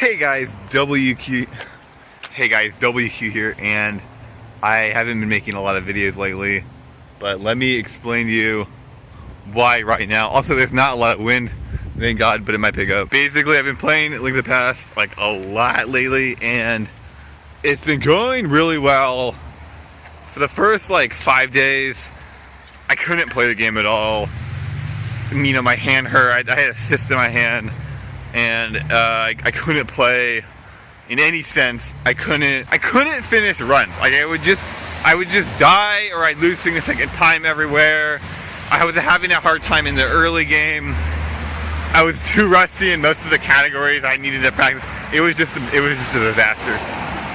Hey guys, WQ here, and I haven't been making a lot of videos lately, but let me explain to you why right now. Also, there's not a lot of wind, thank God, but it might pick up. Basically, I've been playing Link of the Past like a lot lately, and it's been going really well. For the first like 5 days, I couldn't play the game at all. You know, my hand hurt. I had a cyst in my hand, and I couldn't play in any sense. I couldn't finish runs. Like I would just die, or I'd lose significant time everywhere. I was having a hard time in the early game. I was too rusty in most of the categories I needed to practice. It was just a disaster.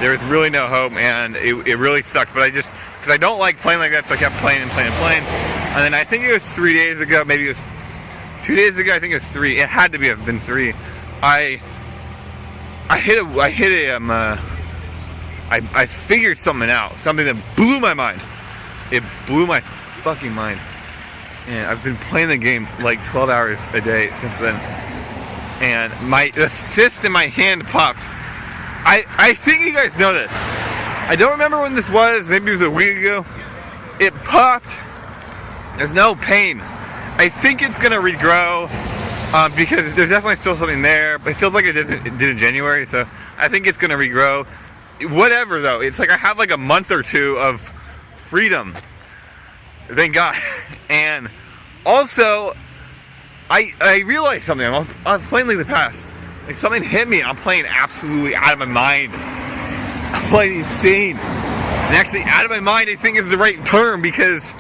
There was really no hope, and it really sucked. But because I don't like playing like that, so I kept playing and playing and playing. And then I think it was 3 days ago, maybe it was 2 days ago. I think it was 3. It had to have been 3. I figured something out, something that blew my mind. It blew my fucking mind. And I've been playing the game like 12 hours a day since then. And the cyst in my hand popped. I think you guys know this. I don't remember when this was. Maybe it was a week ago. It popped. There's no pain. I think it's gonna regrow because there's definitely still something there, but it feels like it did in January. So I think it's gonna regrow. Whatever though, it's like I have like a month or two of freedom. Thank God. And also, I realized something. I was playing Link of the Past. Like something hit me. I'm playing absolutely out of my mind. I'm playing insane. And actually, out of my mind, I think is the right term, because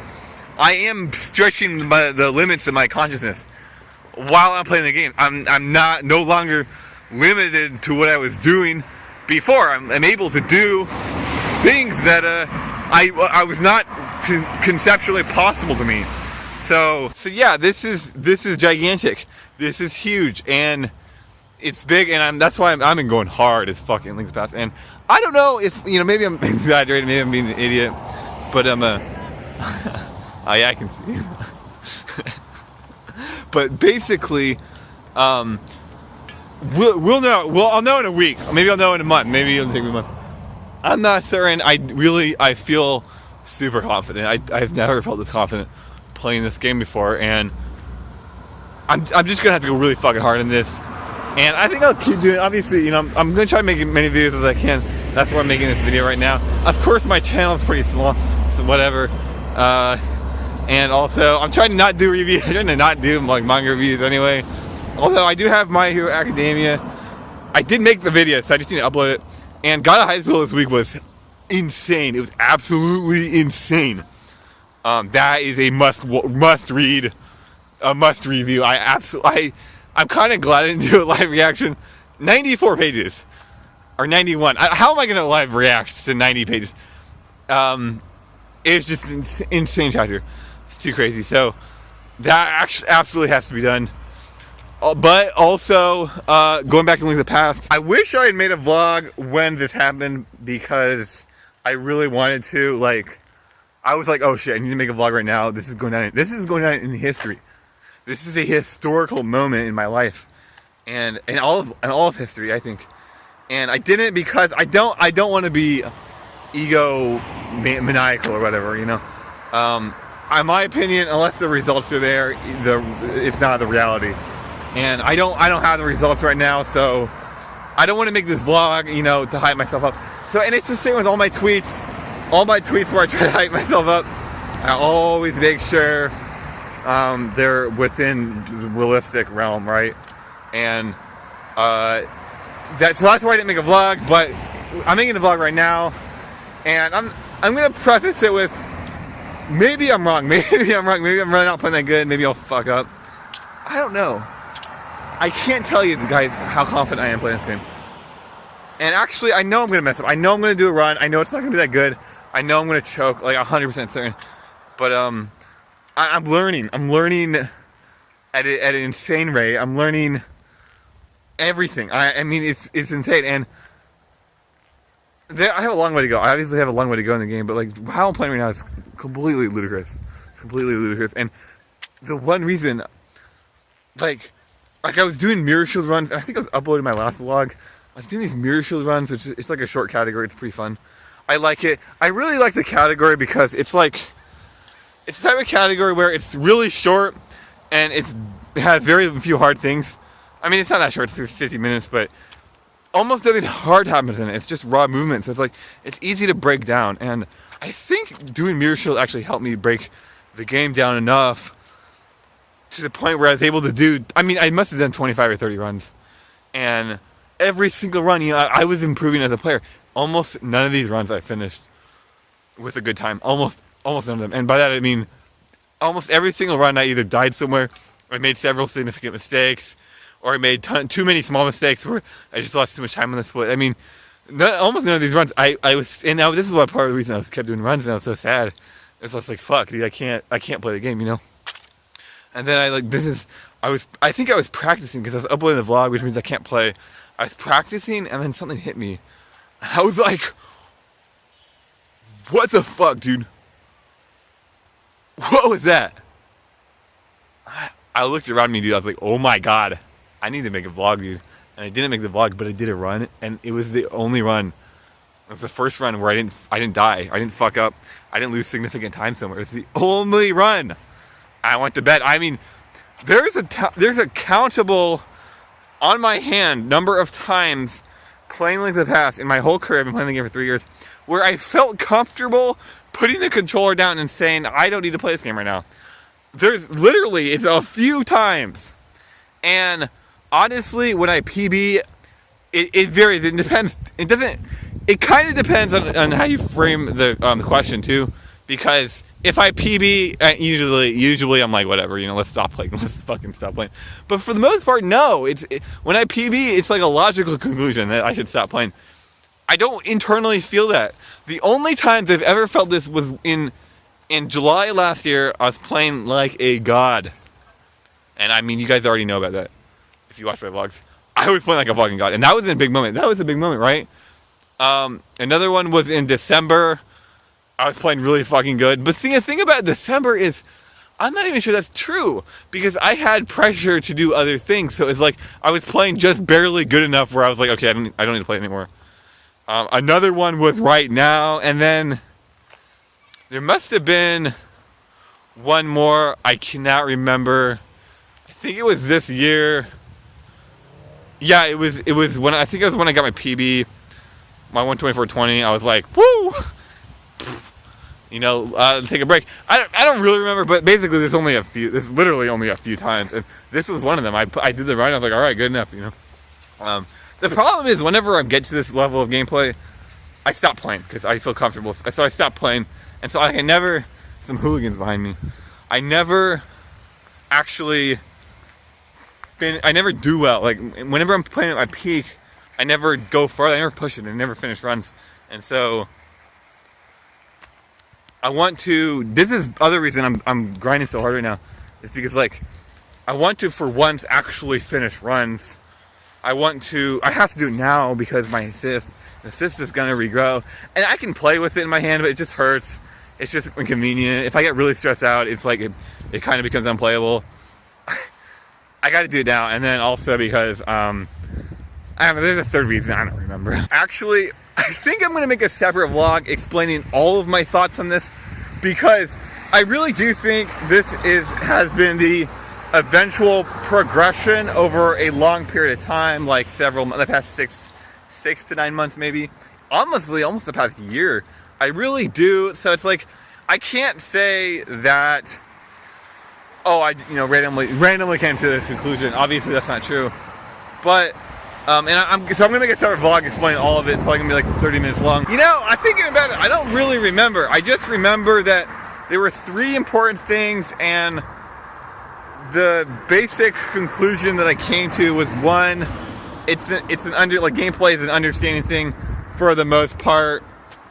I am stretching the limits of my consciousness while I'm playing the game. I'm no longer limited to what I was doing before. I'm able to do things that I was not conceptually possible to me. So yeah, this is gigantic. This is huge, and it's big, and that's why I'm going hard as fucking Link of the Past. And I don't know if, maybe I'm exaggerating, maybe I'm being an idiot, but oh yeah, I can see. But basically, we'll know. Well, I'll know in a week. Maybe I'll know in a month. Maybe it'll take me a month. I'm not certain. I feel super confident. I've never felt this confident playing this game before, and I'm just gonna have to go really fucking hard in this. And I think I'll keep doing it. Obviously, I'm gonna try to make as many videos as I can. That's why I'm making this video right now. Of course, my channel is pretty small, so whatever. And also, I'm trying to not do reviews. I'm trying to not do like manga reviews anyway. Although I do have My Hero Academia. I did make the video, so I just need to upload it. And God of High School this week was insane. It was absolutely insane. That is a must read, a must review. I'm kind of glad I didn't do a live reaction. 94 pages, or 91. How am I gonna live react to 90 pages? It's just insane chapter. It's too crazy. So that actually absolutely has to be done. But also, going back to Link of the Past, I wish I had made a vlog when this happened, because I really wanted to. Like, I was like, oh shit, I need to make a vlog right now. This is going down in history. This is a historical moment in my life, and all of history, I think. And I didn't, because I don't want to be ego maniacal or whatever, in my opinion, unless the results are there, it's not the reality. And I don't have the results right now, so I don't want to make this vlog, to hype myself up. So, and it's the same with all my tweets where I try to hype myself up. I always make sure they're within the realistic realm, right? And so that's why I didn't make a vlog, but I'm making a vlog right now. And I'm gonna preface it with, maybe I'm wrong. Maybe I'm really not playing that good. Maybe I'll fuck up. I don't know. I can't tell you guys how confident I am playing this game. And actually, I know I'm gonna mess up. I know I'm gonna do a run. I know it's not gonna be that good. I know I'm gonna choke, like 100% certain. But I'm learning. I'm learning at an insane rate. I'm learning everything. I mean, it's insane. And I have a long way to go. I obviously have a long way to go in the game, but like how I'm playing right now is completely ludicrous. Completely ludicrous. And the one reason, like I was doing Mirror Shield runs, and I think I was uploading my last vlog. was doing these mirror shield runs, which it's like a short category. It's pretty fun. I like it. I really like the category because it's the type of category where it's really short and it has very few hard things. I mean, it's not that short, it's 50 minutes, but almost nothing hard happens in it. It's just raw movement, so it's easy to break down. And I think doing mirror shield actually helped me break the game down enough to the point where I was able to do, I mean, I must have done 25 or 30 runs. And every single run, you know, I was improving as a player. Almost none of these runs I finished with a good time. Almost none of them. And by that I mean almost every single run I either died somewhere, or I made several significant mistakes, or I made too many small mistakes where I just lost too much time on the split. I mean, almost none of these runs I was, and now this is what part of the reason I kept doing runs, and I was so sad. It's just like, fuck, dude, I can't play the game, you know? And then I think I was practicing because I was uploading the vlog, which means I can't play. I was practicing, and then something hit me. I was like, what the fuck, dude? What was that? I looked around me, dude. I was like, oh my god, I need to make a vlog, dude. And I didn't make the vlog, but I did a run, and it was the only run. It was the first run where I didn't die. I didn't fuck up. I didn't lose significant time somewhere. It's the only run. I went to bed. I mean, there's a countable on my hand number of times playing Link to the Past in my whole career. I've been playing the game for 3 years, where I felt comfortable putting the controller down and saying, I don't need to play this game right now. There's literally, it's a few times. And honestly, when I PB, it varies. It depends. It kind of depends on how you frame the question too, because if I PB, usually I'm like, whatever, you know, let's stop playing. Let's fucking stop playing. But for the most part, no. When I PB, it's like a logical conclusion that I should stop playing. I don't internally feel that. The only times I've ever felt this was in July last year. I was playing like a god. And I mean, you guys already know about that if you watch my vlogs. I was playing like a fucking god. And that was a big moment. That was a big moment, right? Another one was in December. I was playing really fucking good. But see, the thing about December is I'm not even sure that's true, because I had pressure to do other things. So it's like I was playing just barely good enough where I was like, okay, I don't need to play anymore. Another one was right now, and then there must have been one more. I cannot remember. I think it was this year. Yeah, it was when I think it was when I got my PB, my 124.20. I was like, woo! You know, take a break. I don't really remember, but basically there's literally only a few times, and this was one of them. I did the run. I was like, all right, good enough, you know. The problem is whenever I get to this level of gameplay, I stop playing because I feel comfortable. So I stop playing, and so I never. Some hooligans behind me. I never actually. I never do well. Like whenever I'm playing at my peak, I never go further. I never push it. I never finish runs, and so. I want to, this is the other reason I'm grinding so hard right now, is because like, I want to for once actually finish runs. I have to do it now because my assist is gonna regrow, and I can play with it in my hand, but it just hurts. It's just inconvenient. If I get really stressed out, it's like, it kind of becomes unplayable. I gotta do it now, and then also because, I don't know, there's a third reason, I don't remember. Actually, I think I'm going to make a separate vlog explaining all of my thoughts on this, because I really do think this has been the eventual progression over a long period of time, like the past six to 9 months maybe, almost the past year. I really do. So it's like, I can't say that, oh, I randomly came to the conclusion. Obviously that's not true, but I'm gonna make a separate vlog explaining all of it. It's probably gonna be like 30 minutes long. You know, I'm thinking about it. I don't really remember. I just remember that there were 3 important things, and the basic conclusion that I came to was 1, gameplay is an understanding thing for the most part.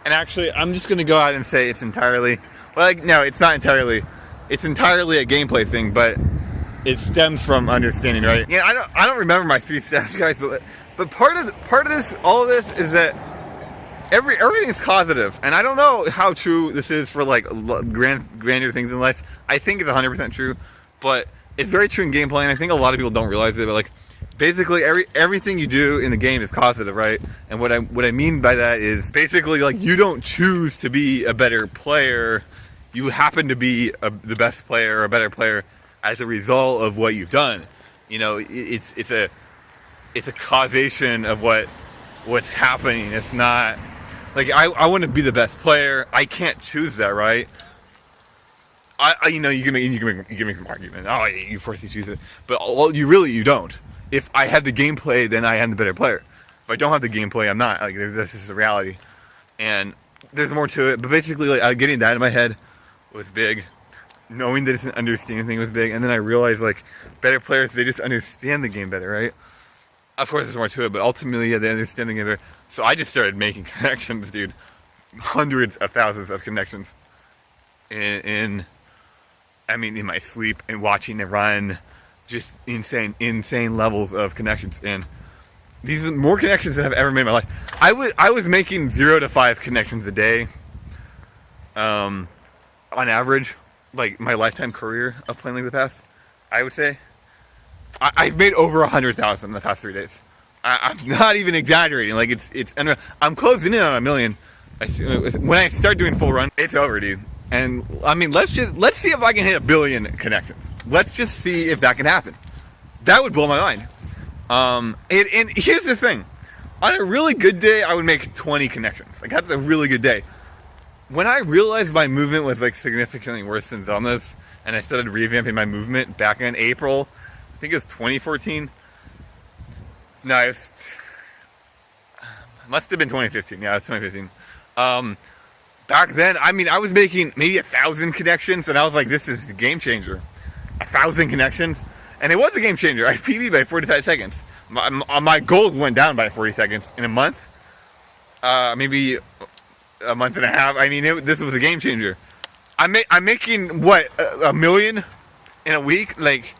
And actually, I'm just gonna go out and say it's entirely. No, it's not entirely. It's entirely a gameplay thing, but. It stems from understanding, right? Yeah, I don't remember my 3 steps, guys, but part of this, all of this, is that everything's causative, and I don't know how true this is for like grander things in life. I think it's 100% true, but it's very true in gameplay, and I think a lot of people don't realize it. But like, basically everything you do in the game is causative, right? And what I mean by that is basically like you don't choose to be a better player. You happen to be the best player or a better player as a result of what you've done. You know, it's a causation of what's happening. It's not like I want to be the best player. I can't choose that, right? You know, you can make some argument. Oh, you force to choose it, but well, you don't. If I had the gameplay, then I am the better player. If I don't have the gameplay, I'm not. Like, that's just a reality. And there's more to it. But basically, like, getting that in my head was big. Knowing that it's an understanding thing was big. And then I realized, like, better players, they just understand the game better, right? Of course, there's more to it, but ultimately, yeah, they understand the game better. So I just started making connections, dude. Hundreds of thousands of connections. In my sleep and watching it run. Just insane levels of connections, and these are more connections than I've ever made in my life. I was making 0 to 5 connections a day, on average, like my lifetime career of playing League of the Past. I would say I've made over 100,000 in the past 3 days. I'm not even exaggerating. Like it's I'm closing in on 1 million. When I start doing full run, it's over, dude. And I mean, let's see if I can hit 1 billion connections. Let's just see if that can happen. That would blow my mind. And here's the thing. On a really good day, I would make 20 connections. Like, that's a really good day. When I realized my movement was, like, significantly worse than Zelda's, and I started revamping my movement back in April, I think it was 2014. No, it must have been 2015. Yeah, it was 2015. Back then, I mean, I was making maybe 1,000 connections, and I was like, this is a game changer. 1,000 connections, and it was a game changer. I PB'd by 45 seconds. My goals went down by 40 seconds in a month, maybe a month and a half. I mean, this was a game changer. I'm making what, 1 million in a week? Like,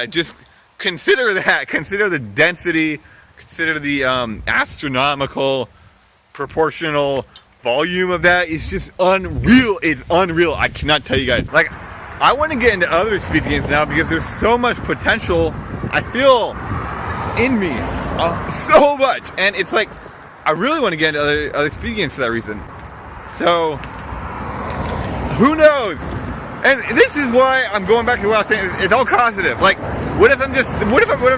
just consider that. Consider the density. Consider the astronomical, proportional volume of that. It's just unreal. It's unreal. I cannot tell you guys. Like, I want to get into other speed games now because there's so much potential I feel in me, so much, and it's like I really want to get into other speed games for that reason. So who knows? And this is why I'm going back to what I was saying. It's all causative. Like, what if I'm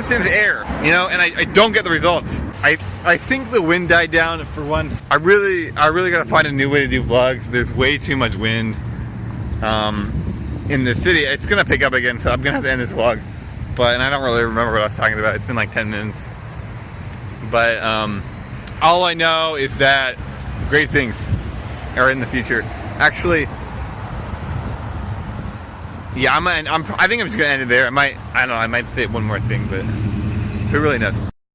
saying is air, you know, and I don't get the results. I think the wind died down for once. I really gotta find a new way to do vlogs. There's way too much wind. In the city. It's gonna pick up again, so I'm gonna have to end this vlog. And I don't really remember what I was talking about. It's been like 10 minutes. But all I know is that great things are in the future. Actually, yeah, I think I'm just gonna end it there. I might say one more thing, but who really knows?